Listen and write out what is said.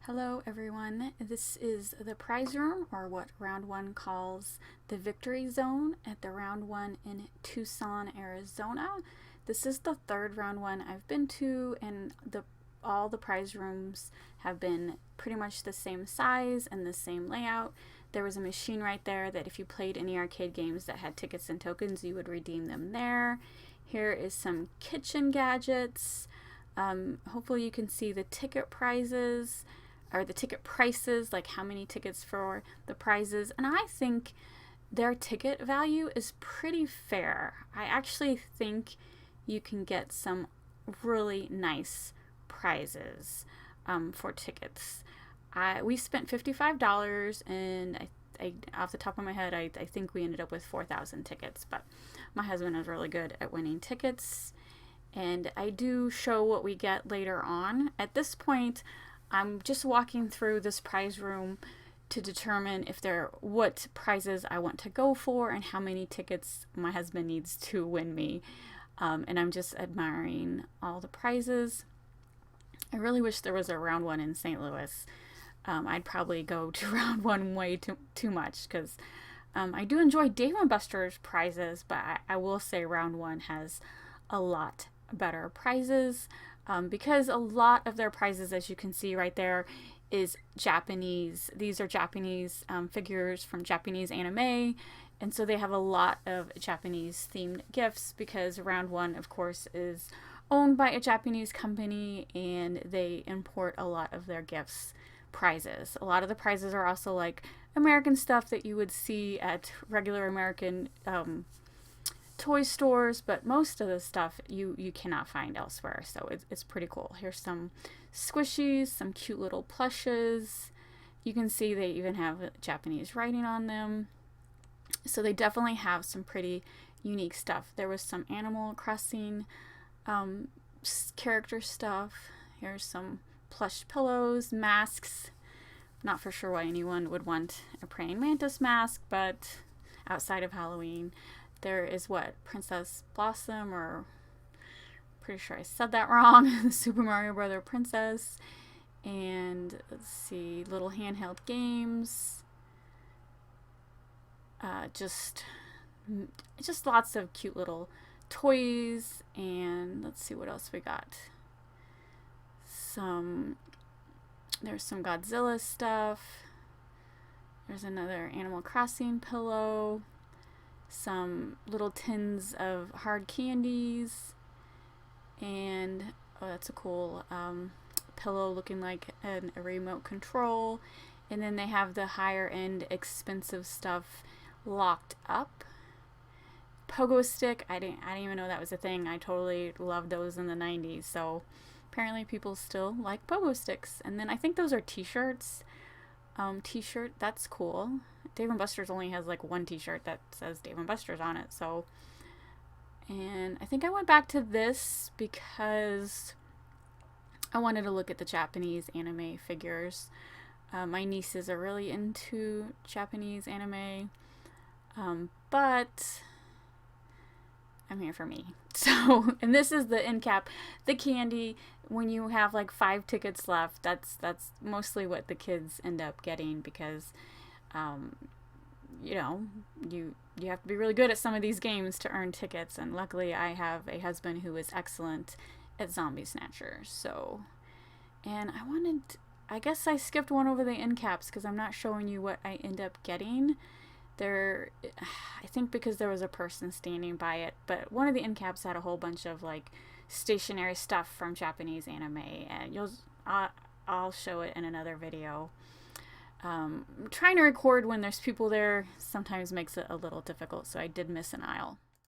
Hello everyone, this is the prize room, or what round one calls the victory zone at the round one in Tucson, Arizona. This is the third round one I've been to, and all the prize rooms have been pretty much the same size and the same layout. There was a machine right there that if you played any arcade games that had tickets and tokens, you would redeem them there. Here is some kitchen gadgets. Hopefully you can see the ticket prizes, or the ticket prices, like how many tickets for the prizes. And I think their ticket value is pretty fair. I actually think you can get some really nice prizes for tickets. We spent $55, and I off the top of my head, I think we ended up with 4,000 tickets, but my husband is really good at winning tickets, and I do show what we get later on. At this point, I'm just walking through this prize room to determine what prizes I want to go for and how many tickets my husband needs to win me. And I'm just admiring all the prizes. I really wish there was a round one in St. Louis. I'd probably go to round one way too much, because I do enjoy Dave & Buster's prizes, but I will say round one has a lot better prizes. Because a lot of their prizes, as you can see right there, is Japanese. These are Japanese figures from Japanese anime, and so they have a lot of Japanese themed gifts, because round one, of course, is owned by a Japanese company, and they import a lot of their prizes. A lot of the prizes are also like American stuff that you would see at regular American toy stores, but most of the stuff you cannot find elsewhere, so it's pretty cool. Here's some squishies, some cute little plushes. You can see they even have Japanese writing on them, so they definitely have some pretty unique stuff. There was some Animal Crossing character stuff. Here's some plush pillows, masks. Not for sure why anyone would want a praying mantis mask, but outside of Halloween, there is Princess Blossom, or pretty sure I said that wrong, the Super Mario Brother princess. And let's see, little handheld games. Just lots of cute little toys. And let's see what else we got. There's some Godzilla stuff. There's another Animal Crossing pillow. Some little tins of hard candies, and oh, that's a cool pillow looking like a remote control. And then they have the higher end expensive stuff locked up. Pogo stick, I didn't even know that was a thing. I totally loved those in the 90s, so apparently people still like pogo sticks. And then I think those are t-shirts. T-shirt, that's cool. Dave & Buster's only has like one t-shirt that says Dave & Buster's on it, so. And I think I went back to this because I wanted to look at the Japanese anime figures. My nieces are really into Japanese anime, but I'm here for me. So, and this is the end cap, the candy. When you have like 5 tickets left, that's mostly what the kids end up getting, because you know, you have to be really good at some of these games to earn tickets, and luckily I have a husband who is excellent at Zombie Snatchers. So, and I guess I skipped one over the end caps because I'm not showing you what I end up getting. I think because there was a person standing by it, but one of the end caps had a whole bunch of like stationary stuff from Japanese anime, and I'll show it in another video. Trying to record when there's people there sometimes makes it a little difficult, so I did miss an aisle.